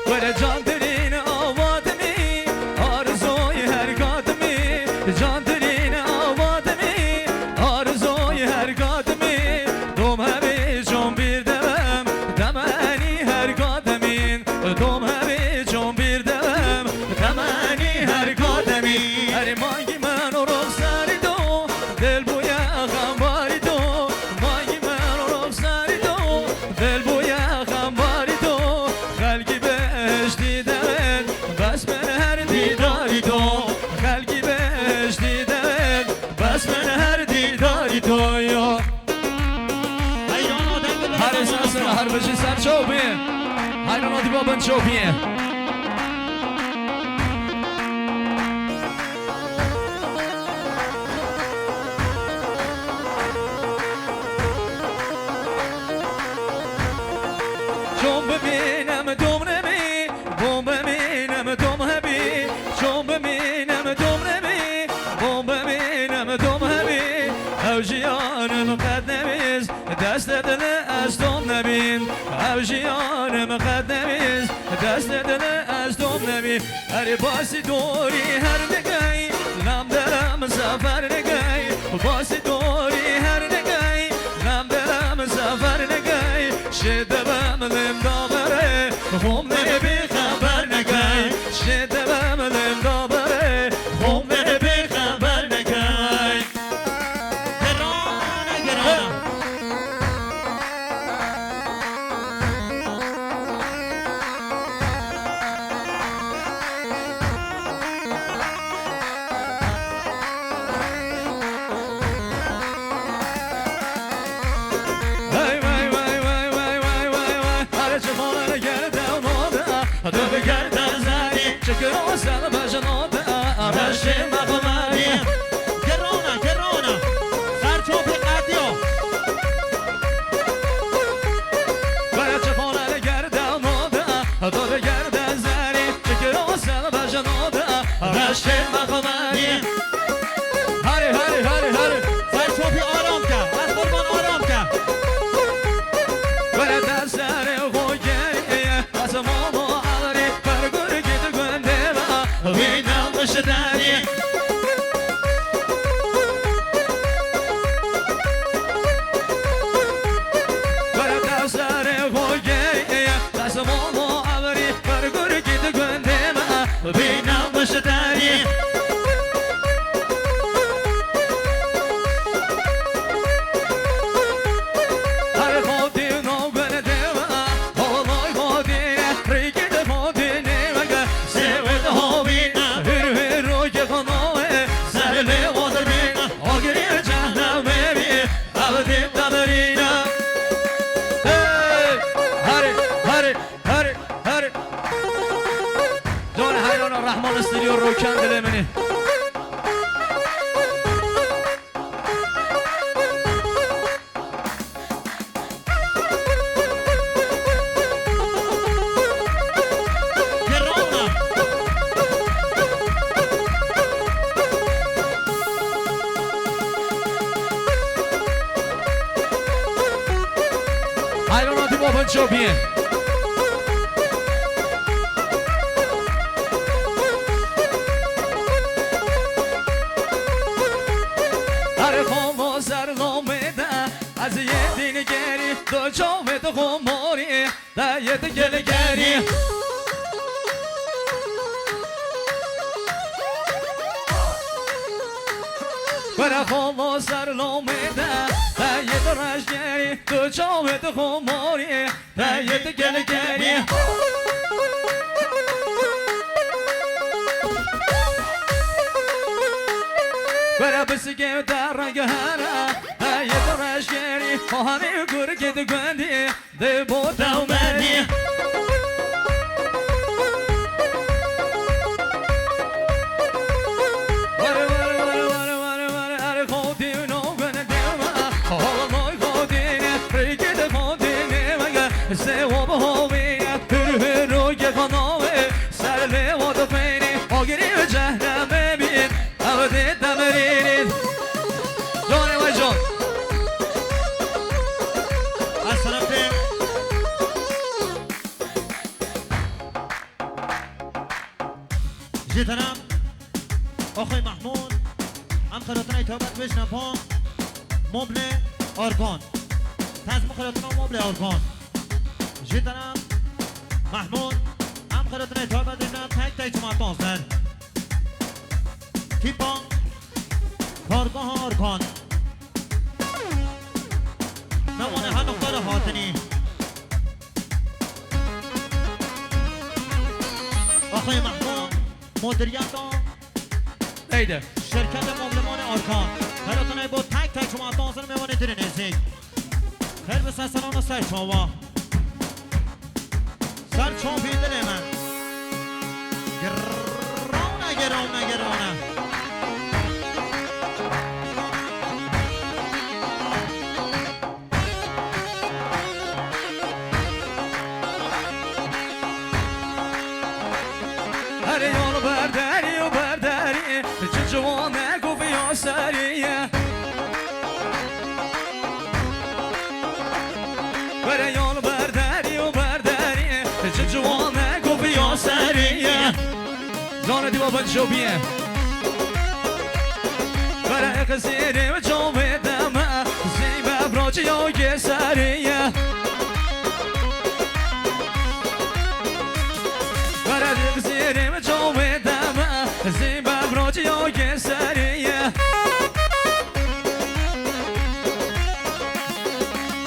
ولی جان دلین آوادمی آرزوی هر قدمی جان دلین آوادمی آرزوی هر قدمی دوم همی چون bir devem demeni her قدمین دوم همی چون bir devem demeni her قدمی هر مانگی من رو سری دو دل بوی غمباری دو مانگی من رو سری دو دل بوی غمباری دو خلقی بهش دیدن بس من هر دیداری دو خلقی بهش دیدن بس من هر دیداری دو یا هر سر هر بچه سر چوبیه هر نادی بابن چوبیه چون ببینم دوم نمی بوم ببینم دوم هبی چون ببینم دوم نمی بوم ببینم دوم هبی اوجیانم قد نمیز دست دل از دوم نبین اوجیانم قد نمیز دست دل از دوم نبین هر باسی دوری هر نگی لم دلم سفر نگی باسی دوری هر نگی لم دلم سفر نگی شدبم لم دابره هم نبی خبر نگی شدبم لم دابره هم نبی خبر نگی دو بگردن زنی چکر و سل بجناده رشی مقامری گرانه سرچوب قدیا برای چپانه گردن ناده دو بگردن زنی چکر و سل بجناده رشی مقامری هری سرچوبی آرام کرد از قربان آرام کرد برای دستر خوگریه از ماما عبری برگور گید گنده و بینم بشدنی برای دستر خوگریه از ماما عبری برگور گید گنده و بینم بشدنی رحمان استودیو روکن دل منی حیراناتی بابن چوبیه از یه دینگری دو جامت خماری در یه دگلگری برای خما سر لومیده در یه درشگری دو جامت خماری در یه دگلگری برای بسیگه در رنگ هره یه درشگری خواهمی گرگی دو گندی ده بود اومدی سواب هاوی هر روی خاناوی سر لیواد پینی آگیری و جهنم ببین عبدی دمرینید جانه و جان از طرف جيتنام أخي محمود أم خلطنا يتوبت بشنا بون مبلي أركان تازم خلطنا مبلي أركان جيتنام محمود أم خلطنا يتوبت بشنا تاك توماتون سر كيبان کارگاه أركان نوانه ها نقطه هاتنی آقای محمود مدیریت Neydi? شرکت مبلمان آرکان خیلیتونه با تک تک شما دانسر میوانه دیره نزدیک خیلی بسن سلام و سر شما سر شما بیدره من گرانه گرانه گرانه هر یال برداری و برداری چه جوانه گفت یا سریه هر یال برداری و برداری چه جوانه گفت یا سریه جان دی بابا جوبیه برای قصیره و جوبه دمه زیبه براجی یا گسریه برای قصیره و جوبه دمه زیبه براجی یا گسریه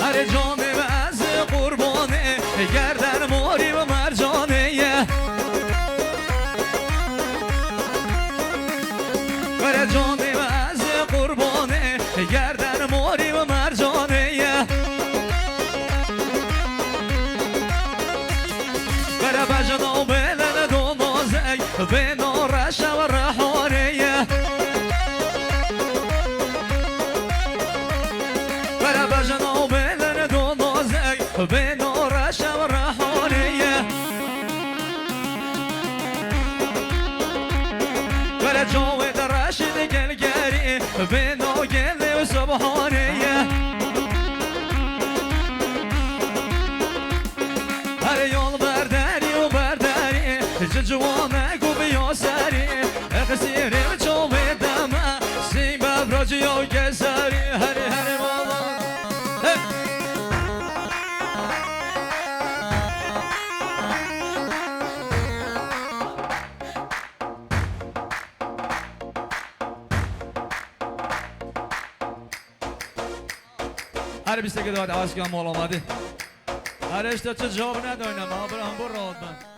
هر جانه و از قربانه گردن موری و مرجانه هر جانه و از قربانه گردن موری و مرجانه بر بجنا بلن دو نازک به نارش و رحانه بر بجنا بلن دو نازک به نارش و رحانه بر جاوید رشید گلگری به ناگل و سبحانه هر یال برداری و برداری چه جوانه گو بیا سری قصیره و چوبه دمه سیمه براجی یا گسری هر ماما هر بیسته که داد آسکان مال آمده هر اشتا چه جواب نداریم ما برام براد من